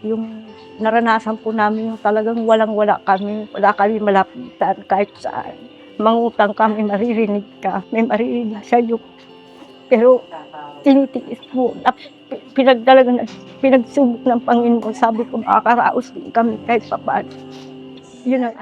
Yung naranasan po namin yung talagang walang-wala kami, wala kami malapitan kahit saan. Mangutang kami, maririnig ka, may maririnig sa'yo. Pero tinitiis mo, pinagsubok ng Panginoon. Sabi ko, makakaraos din kami kahit papaano. Yun ang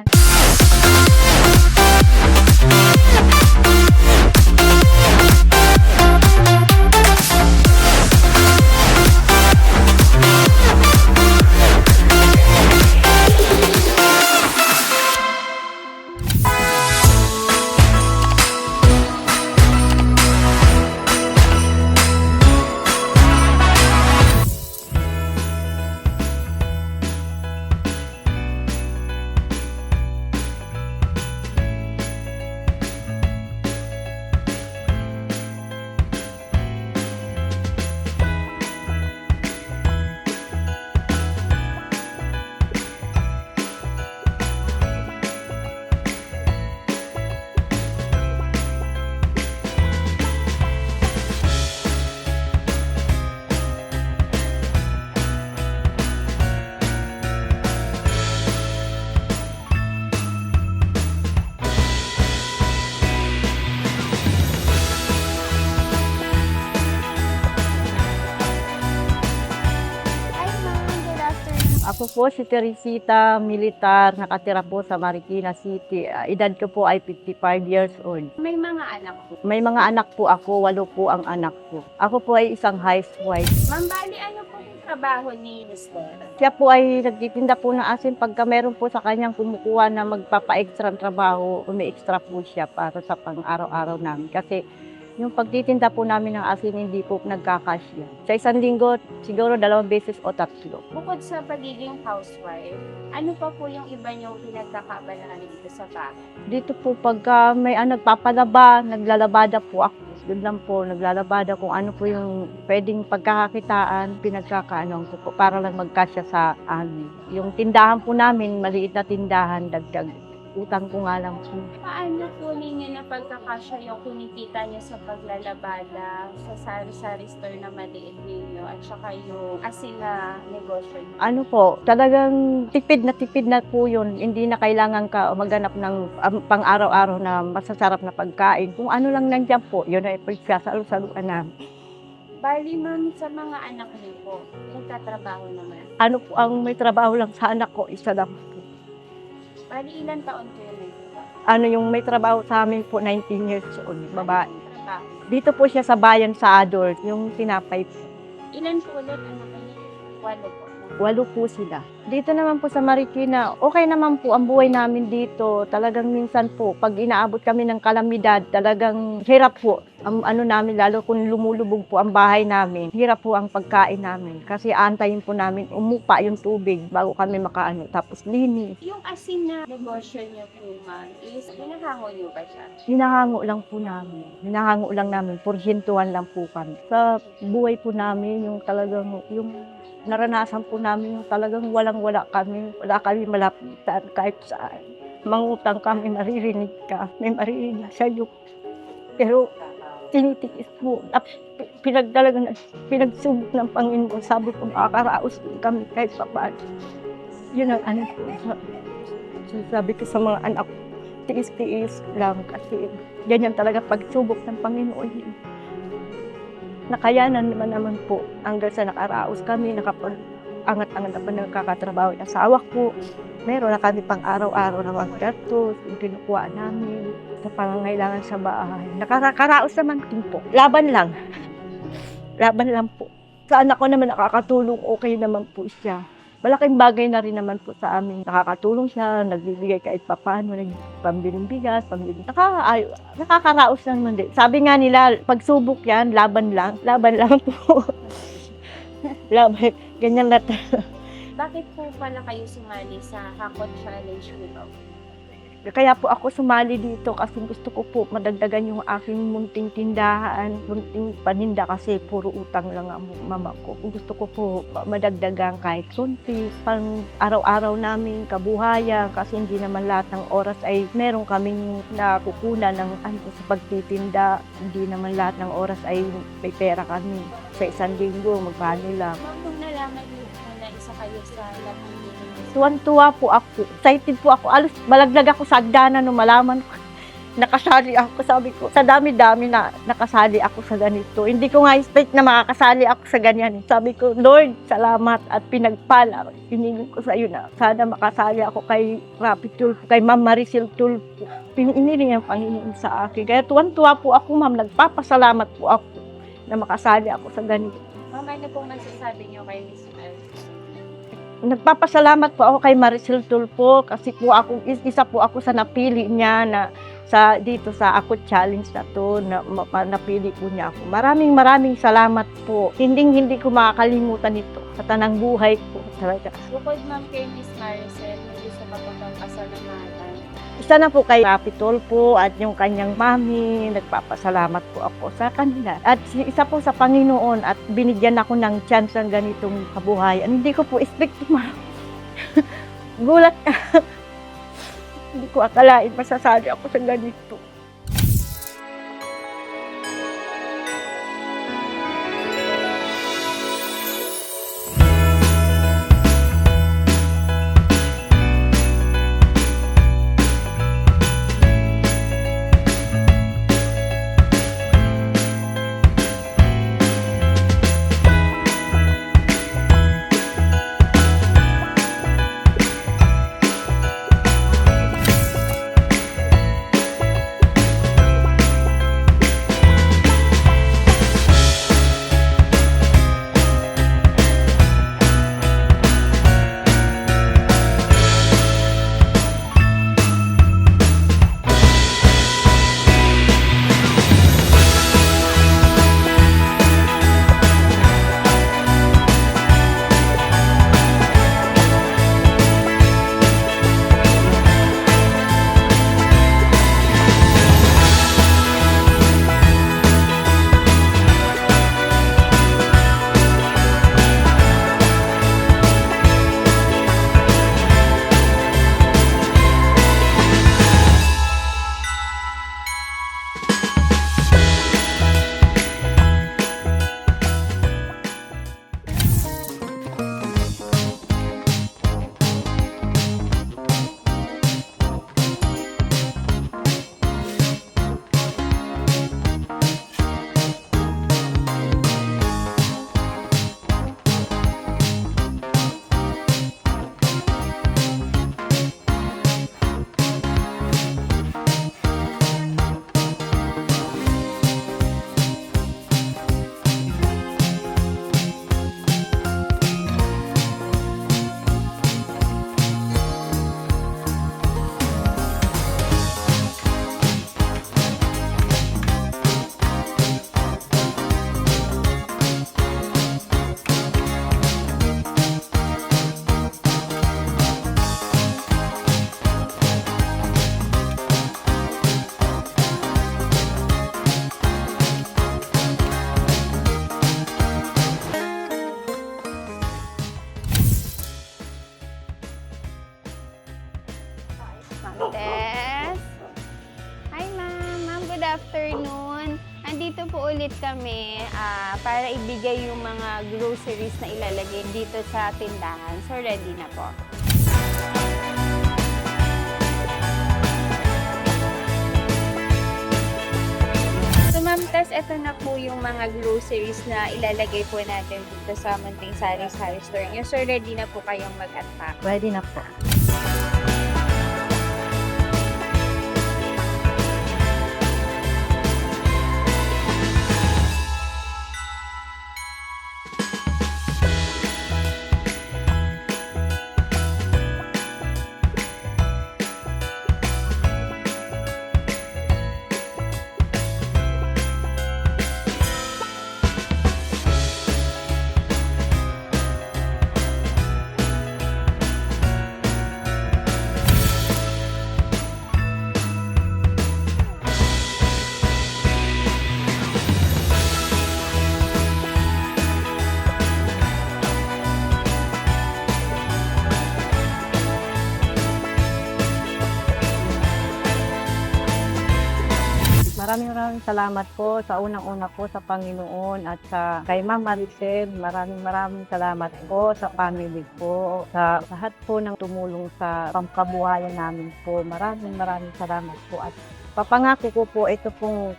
Ako po si Teresita, militar, nakatira po sa Marikina City. Edad ko po ay 55 years old. May mga anak po. May mga anak po ako, 8 po ang anak ko. Ako po ay isang housewife. Ma'am, bali ano po yung trabaho ni Mr.? Siya po ay nagtitinda po ng asin. Pagka meron po sa kanyang kumukuha na magpapa-extra ng trabaho, umi-extra po siya para sa pang-araw-araw namin. Kasi yung pagtitinda po namin ng asin, hindi po nagkakasya. Sa isang linggo, siguro 2 beses o 3. Bukod sa pagiging housewife, ano pa po yung iba niyong pinagkakabalahan dito sa bahay? Dito po pagka may nagpapalaba, naglalabada po ako. Doon lang po, naglalabada kung ano po yung pwedeng pagkakakitaan, pinagkakaanoan ko po para lang magkasya sa amin. Yung tindahan po namin, maliit na tindahan, dagdag. Utang ko nga lang po. Paano po ninyo na pagkakasya yung kinikita niyo sa paglalabada, sa sari-sari store na maliit ninyo, at saka yung asin na negosyo niyo? Ano po, talagang tipid na po yun. Hindi na kailangan ka maghanap ng pang-araw-araw na masasarap na pagkain. Kung ano lang nandiyan po, yun ay pagsasalusaluan namin. Bali, ma'am, sa mga anak niyo po, nagtatrabaho naman. Ano po ang may trabaho lang sa anak ko, isa lang po. Bali, ilan taon po yun? Ano yung may trabaho sa amin po, 19 years old, babae. Trabaho. Dito po siya sa bayan sa adult, yung tinapay po. Ilan po ulit anak niyo? 8 po. 8 po sila. Dito naman po sa Marikina, okay naman po ang buhay namin dito. Talagang minsan po, pag inaabot kami ng kalamidad, talagang hirap po. Ang ano namin, lalo kung lumulubog po ang bahay namin, hirap po ang pagkain namin. Kasi antayin po namin umupa yung tubig bago kami makaano. Tapos linis. Yung asin na negosyo niyo po, ma'am, is hinahango niyo ba siya? Hinahango lang po namin. Hinahango lang namin. Porsyentuhan lang po kami. Sa buhay po namin, yung talagang, yung naranasan po namin, yung talagang walang-wala kami. Wala kami malapitan kahit saan. Mangutang kami, maririnig ka. May maririnig sa'yo. Pero tinitiis mo. Pinagsubok ng Panginoon. Sabi ko, makakaraos din kami kahit papaano. Yun ang ano po. Sabi ko sa mga anak ko, tiis-tiis lang kasi ganyan talaga pagsubok ng Panginoon. Nakayanan naman po hanggang sa nakaraos kami, nakapag-angat-angat na pa nagkakatrabaho yung asawa ko. Meron na kami pang araw-araw na magdatos, yung kinukuha namin, sa pangangailangan sa bahay. Nakakaraos naman din po. Laban lang. Laban lang po. Sa anak ko naman nakakatulong, okay naman po siya. Malaking bagay na rin naman po sa amin. Nakakatulong siya, nagbibigay kahit papaano, pambiling bigas, nakakaraos naman din. Sabi nga nila, pagsubok yan, laban lang po. Laban, ganyan na. Bakit po pala kayo sumali sa Hakot Challenge Widow? Kaya po ako sumali dito kasi gusto ko po madagdagan yung aking munting tindahan, munting paninda kasi puro utang lang ang mama ko. Gusto ko po madagdagan kahit konti, pang araw-araw namin kabuhayan kasi hindi naman lahat ng oras ay meron kaming nakukunan ng sa pagtitinda. Hindi naman lahat ng oras ay may pera kami. Sa isang linggo, magkano lang. Ma'am, nung nalaman niyo po na isa kayo kayo sa napili niyo? Tuwan-tuwa po ako. Excited po ako. Alos malaglag ako sa agdanan nung malaman ko. Nakasali ako, sabi ko. Sa dami-dami na nakasali ako sa ganito. Hindi ko nga expect na makakasali ako sa ganyan. Sabi ko, Lord, salamat at pinagpala. Hiningin ko sa iyo na sana makasali ako kay Rapi Tulfo, kay Ma'am Maricel Tulfo. Hiniling ang Panginoon sa akin. Kaya tuwan-tuwa po ako, ma'am. Nagpapasalamat po ako na makasali ako sa ganito. Ma'am, ano pong masasabi niyo kay Miss Mel? Nagpapasalamat po ako kay Maricel Tulfo kasi po ako, isa po ako sa napili niya na dito sa Ako Challenge na to, napili po niya ako. Maraming salamat po. Hindi ko makakalimutan ito sa tanang buhay ko talaga. Bukod ma'am kay Miss Maricel, may gusto ka pa bang pasalamatan? Isa na po kay Rapi Tulfo at yung kanyang mami, nagpapasalamat po ako sa kanila. At isa po sa Panginoon at binigyan ako ng chance ng ganitong kabuhayan. Hindi ko po expect, ma'am. Gulat ka. Hindi ko akalain masasali ako sa ganito. Tess. Hi ma'am. Ma'am, good afternoon. Andito po ulit kami para ibigay yung mga groceries na ilalagay dito sa tindahan. So ready na po. So ma'am Tess, ito na po yung mga groceries na ilalagay po natin dito sa Munting Sari-Sari Store niyo. So ready na po kayong mag-unpack. Ready na po. maraming salamat po sa unang-una po sa Panginoon at sa kay Ma'am Maricel. Maraming salamat po sa family po, sa lahat po ng tumulong sa pangkabuhayan namin po. Maraming salamat po at papangako ko po ito pong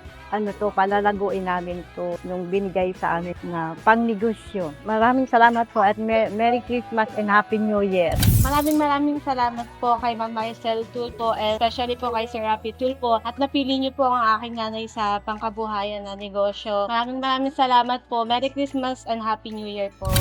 palalaguin namin to nung binigay sa amin na pangnegosyo. Maraming salamat po at Merry Christmas and Happy New Year. Maraming salamat po kay Ma'am Maricel Tulpo and especially po kay Sir Rafi Tulpo at napili niyo po ang aking nanay sa pangkabuhayan na negosyo. Maraming salamat po. Merry Christmas and Happy New Year po.